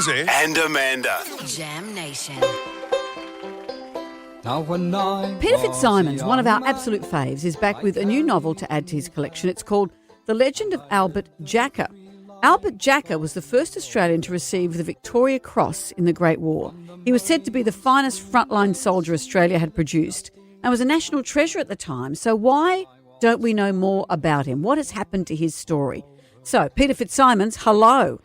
Jonesy and Amanda. Jam Nation. Peter FitzSimons, one of our absolute faves, is back with a new novel to add to his collection. It's called The Legend of Albert Jacka. Albert Jacka was the first Australian to receive the Victoria Cross in the Great War. He was said to be the finest frontline soldier Australia had produced and was a national treasure at the time. So why don't we know more about him? What has happened to his story? So, Peter FitzSimons, hello.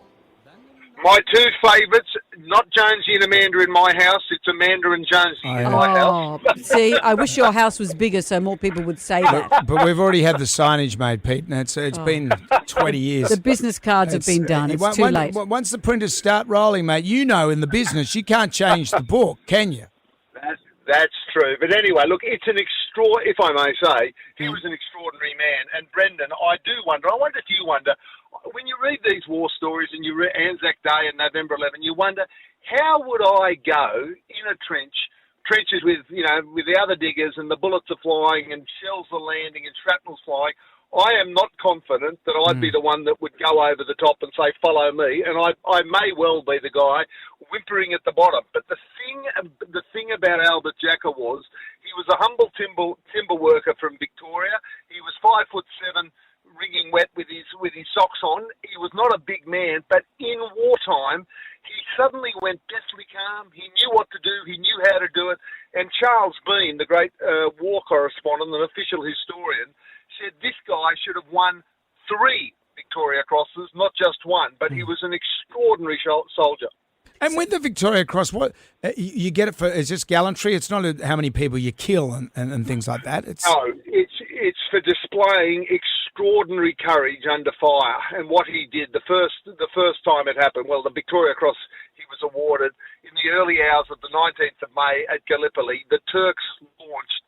My two favourites, not Jonesy and Amanda in my house, it's Amanda and Jonesy in my house. See, I wish your house was bigger so more people would say that. But we've already had the signage made, Pete, and it's been 20 years. The business cards have been done. It's too late. Once the printers start rolling, mate, you know in the business you can't change the book, can you? That's true. But anyway, look, it's an if I may say, he was an extraordinary man. And Brendan, I wonder if you wonder, when you read these war stories and you read Anzac Day and November 11, you wonder, how would I go in a trenches with the other diggers and the bullets are flying and shells are landing and shrapnel's flying? I am not confident that I'd be the one that would go over the top and say, follow me. And I may well be the guy whimpering at the bottom. But the thing about Albert Jacka was he was a humble timber worker from Victoria. He was 5'7", wringing wet with his socks on. He was not a big man, but in wartime, he suddenly went deathly calm. He knew what to do. He knew how to do it. And Charles Bean, the great war correspondent and official historian, said this guy should have won 3 Victoria Crosses, not just one, but he was an extraordinary soldier. And with the Victoria Cross, what you get it for? It's just gallantry. It's not how many people you kill and things like that. No, it's for displaying extraordinary courage under fire. And what he did the first time it happened, well, the Victoria Cross he was awarded in the early hours of the 19th of May at Gallipoli. The Turks launched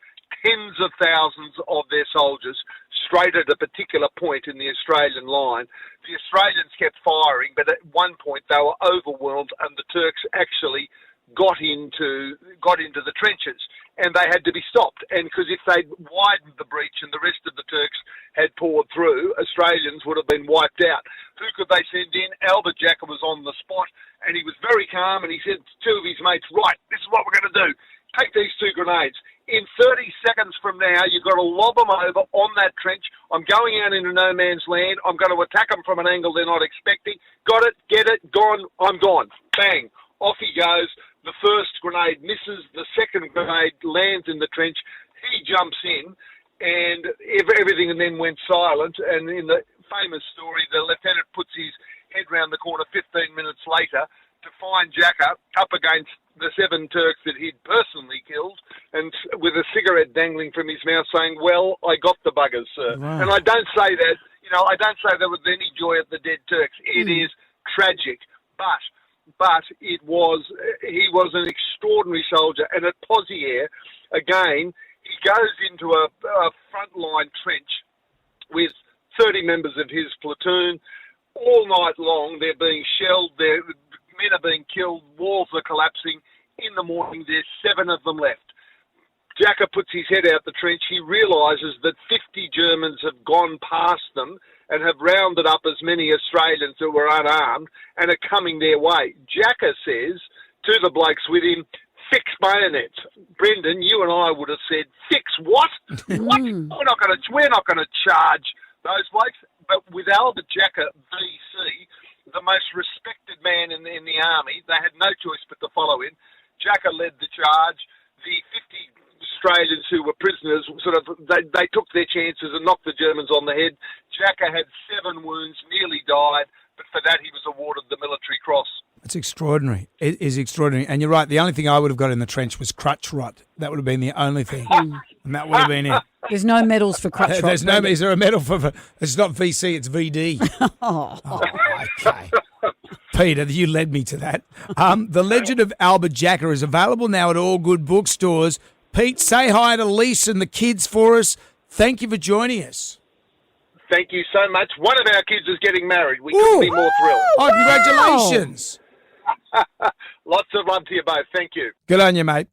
tens of thousands of their soldiers straight at a particular point in the Australian line. The Australians kept firing, but at one point they were overwhelmed and the Turks actually got into the trenches and they had to be stopped. And because if they'd widened the breach and the rest of the Turks had poured through, Australians would have been wiped out. Who could they send in? Albert Jacka was on the spot and he was very calm and he said to 2 of his mates, right, this is what we're going to do. Take these 2 grenades. In 30 seconds from now, you've got to lob them over on that trench. I'm going out into no man's land. I'm going to attack them from an angle they're not expecting. Got it, get it, gone, I'm gone. Bang. Off he goes. The first grenade misses. The second grenade lands in the trench. He jumps in, and everything then went silent. And in the famous story, the lieutenant puts his head round the corner 15 minutes later to find Jacka up against the 7 Turks that he'd personally killed and with a cigarette dangling from his mouth saying, well, I got the buggers, sir. Right. And I don't say that, I don't say that with any joy at the dead Turks. It is tragic, but he was an extraordinary soldier. And at Pozieres, again, he goes into a frontline trench with 30 members of his platoon. All night long, they're being shelled, men are being killed, walls are collapsing. In the morning, there's 7 of them left. Jacka puts his head out the trench. He realises that 50 Germans have gone past them and have rounded up as many Australians who were unarmed and are coming their way. Jacka says to the blokes with him, fix bayonets. Brendan, you and I would have said, fix what? What? We're not going to charge those blokes. But with Albert Jacka, BC, the most respected man in the army, they had no choice but to follow him. Jacka led the charge. The 50 Australians who were prisoners, they took their chances and knocked the Germans on the head. Jacka had 7 wounds, nearly died, but for that he was awarded the Military Cross. It's extraordinary. It is extraordinary. And you're right, the only thing I would have got in the trench was crutch rot. That would have been the only thing. And that would have been it. There's no medals for crutch rot. Is there a medal for it's not VC, it's VD. Okay. Peter, you led me to that. The Legend of Albert Jacka is available now at all good bookstores. Pete, say hi to Lisa and the kids for us. Thank you for joining us. Thank you so much. One of our kids is getting married. We couldn't be more thrilled. Oh, congratulations. Lots of love to you both. Thank you. Good on you, mate.